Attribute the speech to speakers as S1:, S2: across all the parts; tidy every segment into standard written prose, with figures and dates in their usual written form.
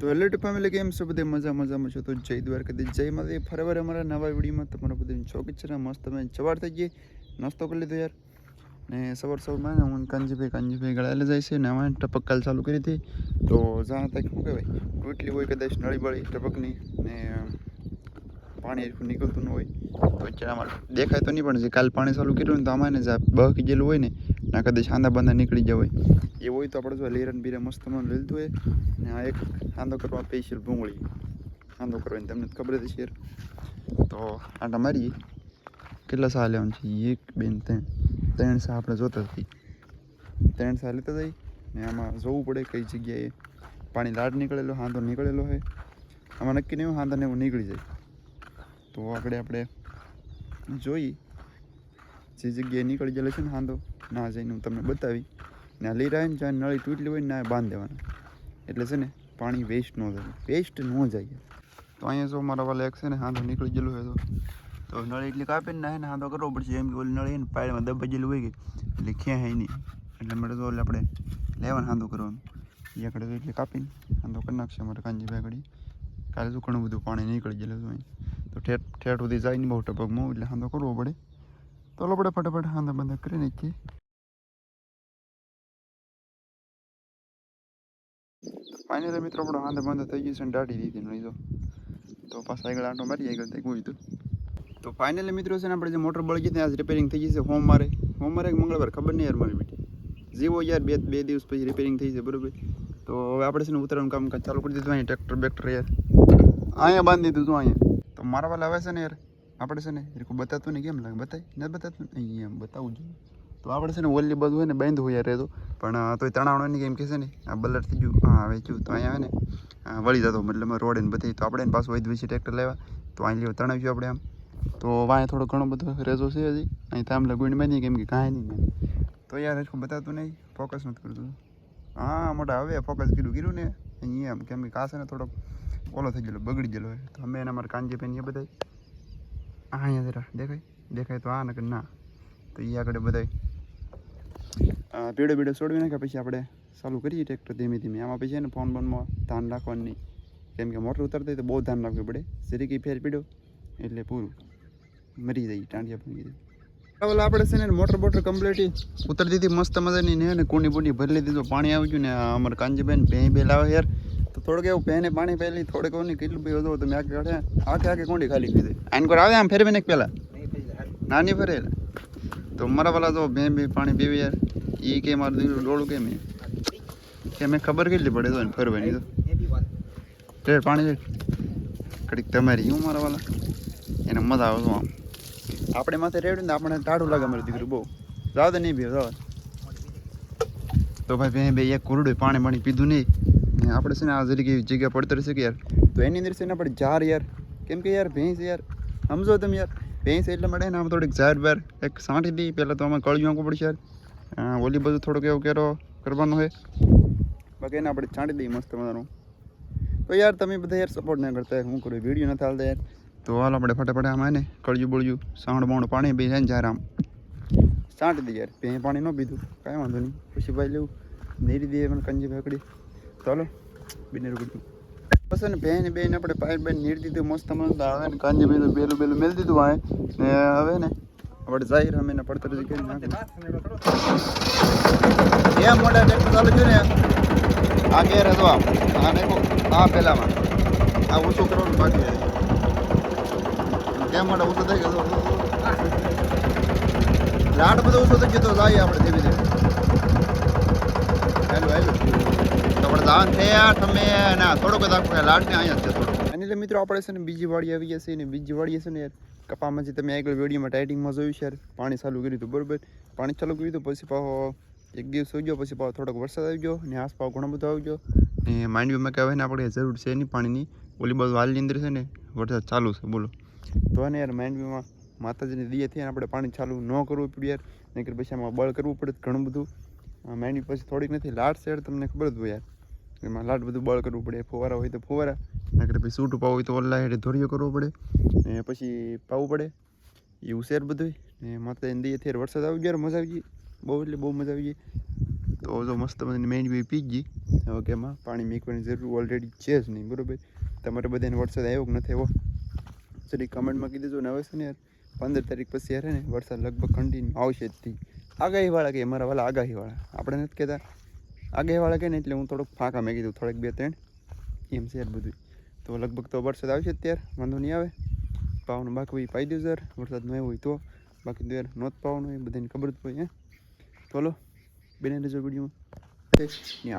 S1: તો hello two family, કેમ છો બધે? મજામાં છો? તો જય દ્વારકાધીશ, જય માતા. ફરીવાર અમારા નવા વિડીયોમાં તમારા બધાનું સ્વાગત છે. મસ્ત તમે સવાર થઈ ગઈ, નાસ્તો કરી લીધો યાર. ને સવારમાં હું કાંજીભાઈ ગળાલે જાય છે ને અમે ટપક કાલ ચાલુ કરી હતી. તો જ્યાં તક શું કહેવાય, ટૂટલી હોય કદાચ નળી બળી ટપકની ને પાણી નીકળતું ન હોય તો અત્યારે અમારે દેખાય તો નહીં, પણ જે કાલ પાણી ચાલુ કર્યું ને તો અમારે ને બહકી ગયેલું હોય ને ના કદાચ હાંદા બાંધા નીકળી જાય હોય એ હોય તો આપણે જો લીરન બીરે મસ્ત લીધું હોય ને આ એક હાંદો કરવા સ્પેશિયલ ભૂંગળી હાંદો કરવાની તમને ખબર જ છે. તો આટા મારીએ કેટલા સાહ લેવાનું છે? 1 2 3 સાહ આપણે જોતા હતી, 3 સાહ લેતા જઈ ને આમાં જોવું પડે કઈ જગ્યાએ પાણી લાડ નીકળેલો હાંધો નીકળેલો હોય. આમાં નક્કી નહીં હાંધા ને એવું નીકળી જાય તો આપણે જોઈ જે જગ્યાએ નીકળી ગયેલો છે ને હાંધો ના જઈને હું તમને બતાવી ને આ લીરા ને જ્યાં નળી તૂટલી હોય ને ના બાંધ દેવાના, એટલે છે ને પાણી વેસ્ટ ન જાય. તો અહીંયા જો મારા વાલા એક છે ને હાંધો નીકળી ગયેલું હોય તો નળી એટલી કાપીને ના ને હાંધો કરવો પડશે. એમ કે ઓલી નળી ને પાયમાં દબાઈ ગયેલું હોય ગઈ એટલે ક્યાં હે નહીં, એટલે માટે તો આપણે લેવાનું હાંધો કરવાનું એ આગળ તો એટલે કાપીને હાંધો કરી નાખશે અમારે કાંજીભાઈ આગળ. કાલે તો ઘણું બધું પાણી નીકળી ગયેલું હોય તો ઠેઠ સુધી જાય નહીં બહુ ટપકમાં, એટલે હાંધો કરવો પડે. તો આપણે ફટાફટ હાંધા બાંધા કરી નાખીએ. ફાઇનલી મિત્રો આપણો હાંધા બાંધા થઈ ગયું છે ને દાઢી દીધી નહીં તો પાછા આગળ આંટો મારી આગળ ત્યાં ગયું હતું. તો ફાઇનલી મિત્રો છે ને આપણે જે મોટર બળી ગઈ હતી આજ રિપેરિંગ થઈ ગઈ છે. સોમવારે મંગળવાર ખબર નહીં યાર મારી બેટી જેવો યાર બે દિવસ પછી રિપેરિંગ થઈ છે બરોબર. તો હવે આપણે છે ને ઉતરવાનું કામ ચાલુ કરી દીધું. અહીંયા ટ્રેક્ટર બેક્ટર યાર અહીંયા બાંધી દીધું અહીંયા. તો મારા વાલા આવે છે ને યાર આપણે છે ને એ બતાતું ને કેમ લાગે, બતાય નથી બતાતું અહીંયા એમ બતાવવું જોઈએ. તો આપણે છે ને ઓલી બધું હોય ને બાંધવું હોય યાર રહેતો, પણ તોય તણાવણો નહીં કેમ કે છે ને આ બલર થઈ ગયું. હા હવે થયું તો અહીંયા આવે ને વળી જતો મતલબ રોડ ને બધી. તો આપણે પાછું વૈધ વિશે ટ્રેક્ટર લેવા તો અહીં લેવા તણાવ્યું આપણે આમ. તો વાંય થોડો ઘણો બધો રેજો છે હજી અહીં તામ લગુણી બાંધી કેમ કે કાંઈ નહીં તો યાર હજુ બતાતું નહીં, ફોકસ નથી કરતું. હા મોટા હવે ફોકસ કર્યું ને અહીંયા એમ કેમ કે કાશે ને થોડોક ઓલો થઈ ગયેલો બગડી ગયેલો હોય. તો અમે એને અમારે કાંજે પેન એ બધા અહીંયા જરા દેખાય તો આ નકર ના તો એ આગળ બધા પીડો છોડવી નાખ્યા પછી આપણે ચાલુ કરીએ ટ્રેક્ટર ધીમે ધીમે. આમાં પછી ને ફોન બોનમાં ધ્યાન રાખવાનું નહીં કેમ કે મોટર ઉતરતા તો બહુ ધ્યાન રાખવું પડે. જરીક ફેર પીડો એટલે પૂરું મરી જાય ટાંડિયા પડી જાય. ઓલા આપણે છે ને મોટર બોટર કમ્પ્લીટ ઉતરી દીધી મસ્ત મજાની ને કુંડી બુંડી ભરી લીધી. તો પાણી આવી ગયું ને અમારે કાંજીબેન ભેં બે લાવે યાર તો થોડુંક એવું ભેને પાણી પહેલી થોડુંક એવું કેટલું પીવું હતું તમે આખે કુંડી ખાલી કીધી આઈને કોઈ આવે આમ ફેરવી નાખ પહેલાં નાની ફરે. તો મારા વાલા તો બે પાણી પીવી યાર એ કે મારું દીકરું ડોળું કેમ કે મેં ખબર કેટલી પડે તો ને ફરવાની તો પાણી કડીક તમારી હું મારા વાલા એને મજા આવે તો આમ આપણે માથે રેડ્યું ને આપણે ટાઢું લાગે મારું દીકરું બહુ જાવ તો નહીં પીવું જાવ. તો ભાઈ બે એક કોરડું પાણી પીધું નહીં ને આપણે છે ને આ જરી કેવી જગ્યા પડતર છે કે યાર તો એની અંદર છે ને આપણે ઝાર યાર કેમ કે યાર ભેંસ યાર સમજો તમે યાર ભેંસ એટલે મળે ને આમ થોડીક ઝાર બાર એક સાંટી દી પહેલાં તો આમાં કળિયું આંકવું પડશે યાર. ઓલી બધું થોડુંક એવું કેરો કરવાનું હોય બાકી એને આપણે છાંટી દઈએ મસ્ત મજાનું. તો યાર તમે બધા યાર સપોર્ટ ના કરતા હું કરું વિડીયો નથી હાલતા યાર. તો હાલ આપણે ફટાફટ આમાં ને કળિયું બળિયું સાંડ બાવણ પાણી બે જાય ને જ્યારે આમ છાંટી દઈએ યાર. ભેં પાણી ન પીધું કાંઈ વાંધો નહીં પછી ભાઈ લેવું નેરી દઈએ મને કંજી ભાકડી. ચાલો બિનેરું બધું બસ ને ભેન બેન આપણે પાઇપ બેન નીર દીધું મસ્ત મસ્ત. હવે ને કાંજી ભાઈ બેલું મેળ દીધું વાય ને હવે ને આપણે જાહેર અમે એને પડતર જગ્યાએ નાખી એમ મોટા ટ્રેક્ટર ચાલુ થયું ને આ ગેર હતો આ નાખો આ પહેલામાં આ ઓછું કરવાનું બાકી કેમ માટે ઓછું થઈ ગયો લાટ બધો ઓછો થઈ ગયો તો જાય આપણે ધીમે ધીમે હેલો આપણે દાન થયા તમે ના થોડોક જ લાટને અહીંયા જ છે થોડો. અને મિત્રો આપણે છે ને બીજી વાડી આવી જશે ને બીજી વાડી છે ને યાર કપામાં જે તમે આગળ વિડીયોમાં ટાઇટિંગમાં જોયું છે યાર પાણી ચાલુ કર્યું હતું બરાબર. પાણી ચાલુ કર્યું હતું પછી પાછો એક દિવસ હોઈ ગયો પછી પાછો થોડોક વરસાદ આવી ગયો ને આસપાસ ઘણો બધો આવી ગયો ને માંડવીમાં કહેવાય ને આપણે જરૂર છે નહીં પાણીની. ઓલી બાજુ હાલની અંદર છે ને વરસાદ ચાલુ છે બોલો તો ને યાર માંડવીમાં માતાજીની દિયાથી આપણે પાણી ચાલુ ન કરવું પડ્યું યાર નહીંતર પછી આમાં બળ કરવું પડે ઘણું બધું. માંડવી પછી થોડીક નથી લાટ છે તમને ખબર જ હોય યાર એમાં લાટ બધું બળ કરવું પડે. ફુવારા હોય તો ફુવારા નહીંતર પછી સૂટું પાવું હોય તો ઓલા હેઠે ધોરીઓ કરવો પડે ને પછી પાવું પડે એવું શેર બધું ને માતાજીની દિયાથી વરસાદ આવી ગયો મજા આવી ગઈ બહુ એટલે બહુ મજા આવી ગઈ. તો જો મસ્ત મજાની મેંડી પી ગઈ. હવે કે એમાં પાણી મૂકવાની જરૂર ઓલરેડી છે જ નહીં, બરાબર. તમારે બધાને વરસાદ આવ્યો કે નથી આવ્યો જરી કમેન્ટમાં કીધી જો. ને હવે છે ને યાર 15 તારીખ પછી યાર ને વરસાદ લગભગ કન્ટિન્યુ આવશે જ થી. આગાહીવાળા કે મારા વાલા આગાહીવાળા, આપણે નથી કહેતા આગાહીવાળા કહે ને, એટલે હું થોડુંક ફાંકા મેં કીધું થોડીક 2-3 એમ છે યાર બધું. તો લગભગ તો વરસાદ આવશે જ ત્યારે, વાંધો નહીં આવે. પાવાનું બાકી પાઈ દઉં સર, વરસાદ ન હોય તો. બાકી તો યાર નોત પાવાનું એ બધાને ખબર જ હોય. તો હલો બેને રહેજો વિડીયોમાં.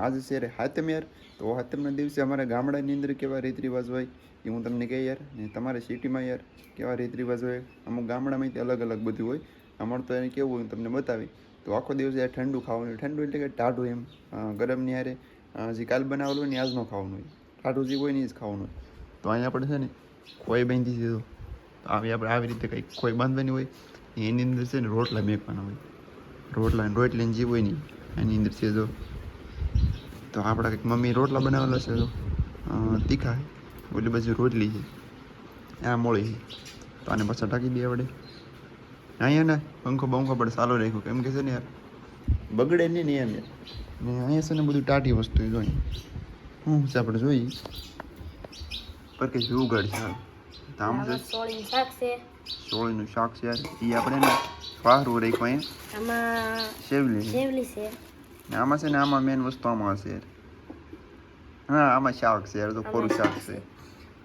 S1: આજે છે યાર હાતમ યાર. તો હાતમના દિવસે અમારા ગામડાની અંદર કેવા રીત રિવાજ હોય એ હું તમને કહી યાર. ને તમારે સિટીમાં યાર કેવા રીત રિવાજ હોય, અમુક ગામડામાં અલગ અલગ બધું હોય. અમારે તો એને કેવું હોય તમને બતાવી. તો આખો દિવસ યાર ઠંડુ ખાવાનું, ઠંડુ એટલે કે ટાઢું એમ, ગરમની યારે જે કાલ બનાવેલું હોય ને આજ ન ખાવાનું હોય, ટાઢું જે હોય ને એ જ ખાવાનું હોય. તો અહીંયા આપણે છે ને ખોઈ બાંધી દીધું. આપણે આવી રીતે કંઈક ખોઈ બાંધવાની હોય, એની અંદર છે ને રોટલા મેકવાના હોય. રોટલીને જે હોય ને એની અંદર છે જો. તો આપણા કંઈક મમ્મી રોટલા બનાવેલા છે તો તીખા, ઓલી બાજુ રોટલી છે, આ મોળી છે. તો આને પાછા ટાંકી દઈએ આપણે. અહીંયા ને પંખો બંખો પણ ચાલુ રાખ્યું, કેમ કે છે ને યાર બગડે નહીં ને એમ. ને અહીંયા છે ને બધું ટાટી વસ્તુ જોઈએ. શું છે આપણે જોઈએ પર કે શું ઉગાડ છે. આમ છે સોળીનું શાક છે યાર. એ આપણે ને ફારું રાખ્યું અહીંયા. શેવલી છે. ને આમાં છે ને આમાં મેન વસ્તુ આમાં હશે યાર. હા આમાં શાક છે યાર, તો કોરું શાક છે.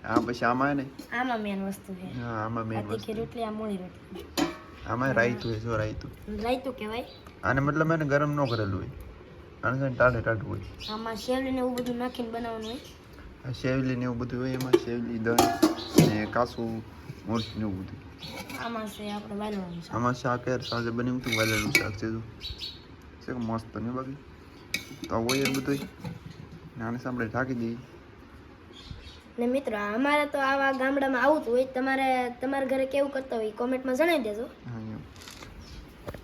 S1: આ પછી આમાં ને
S2: આમાં મેન વસ્તુ છે.
S1: હા આમાં મેન વસ્તુ
S2: રોટલી, આ મોળી રોટલી.
S1: આમાં રાયતું છે, જો
S2: રાયતું કહેવાય
S1: આને, મતલબ એને ગરમ ન કરેલું હોય, આને છે ટાઢે ટાઢું હોય.
S2: આમાં શેવલી ને એવું બધું નાખીને બનાવવાનું હોય.
S1: આ શેવલી ને એવું બધું હોય, એમાં શેવલી, દહીં ને કાસું, મરચું ને એવું બધું.
S2: આમાં છે આપણે વાલવાનું શાક.
S1: આમાં શાક યાર સાંજે બન્યું હતું, વાલેલું શાક છે જો. છે કે મસ્ત ને બાકી તો હોય યાર બધું. આને આપણે ઢાંકી દઈએ.
S2: ને મિત્રો અમારે તો આવા ગામડામાં આવું જ હોય. તમારા ઘરે કેવું કરતા હોય કોમેન્ટમાં જણાવી દેજો.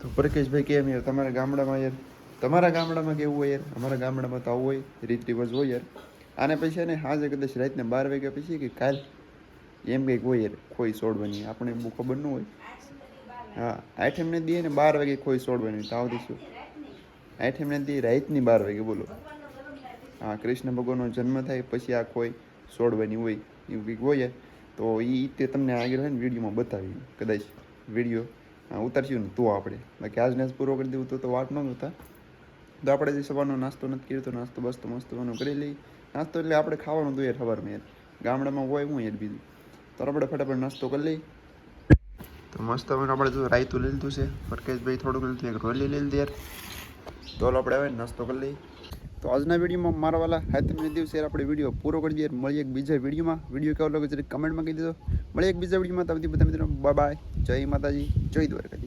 S1: તો પરકેશભાઈ કેમ યાર તમારા ગામડામાં યાર, તમારા ગામડામાં કેવું હોય યાર? અમારા ગામડામાં તો આવું હોય, રીત રિવાજ હોય યાર. આને પછી ને હાજે કદાચ રાતના 12 વાગ્યા પછી કે કાલ એમ કંઈક હોય યાર ખોઈ છોડવાની, આપણે બહુ ખબર ન હોય. હા આઠમને દઈએ ને 12 વાગે ખોઈ છોડવાની. તો આવતી શું આઠમને દઈએ રાતની 12 વાગે, બોલો. હા કૃષ્ણ ભગવાનનો જન્મ થાય પછી આ ખોઈ છોડવાની હોય, એવું કંઈક હોય. તો એ તે તમને આગળ હોય ને વિડીયોમાં બતાવી, કદાચ વિડીયો ઉતારશું ને તો આપણે. બાકી આજને જ પૂરો કરી દેવું તો વાટ ન જોતા. તો આપણે જે સવારનો નાસ્તો નથી કર્યો, તો નાસ્તો બસ તો મસ્ત કરી લઈ. નાસ્તો એટલે આપણે ખાવાનું તો યાર સવારમાં યાર ગામડામાં હોય હું યાર બીજું. તો આપણે ફટાફટ નાસ્તો કરી લઈ. તો મસ્ત આપણે તો રાયતું લઈ લીધું છે, પરકેશભાઈ થોડુંક લીધું, એક રોલી લઈ લીધી યાર. તો આપણે હવે નાસ્તો કરી લઈ. તો આજના વિડીયોમાં મારા વાલા હાથમને દિવસે આપણે વિડીયો પૂરો કરી દઈએ. મળીએ એક બીજા વિડીયોમાં. વિડીયો કેવો લાગે છે કમેન્ટમાં કહી દેજો. મળીએ એક બીજા વિડીયોમાં. તો બધા મિત્રો બાય બાય, જય માતાજી, જય દ્વારકા.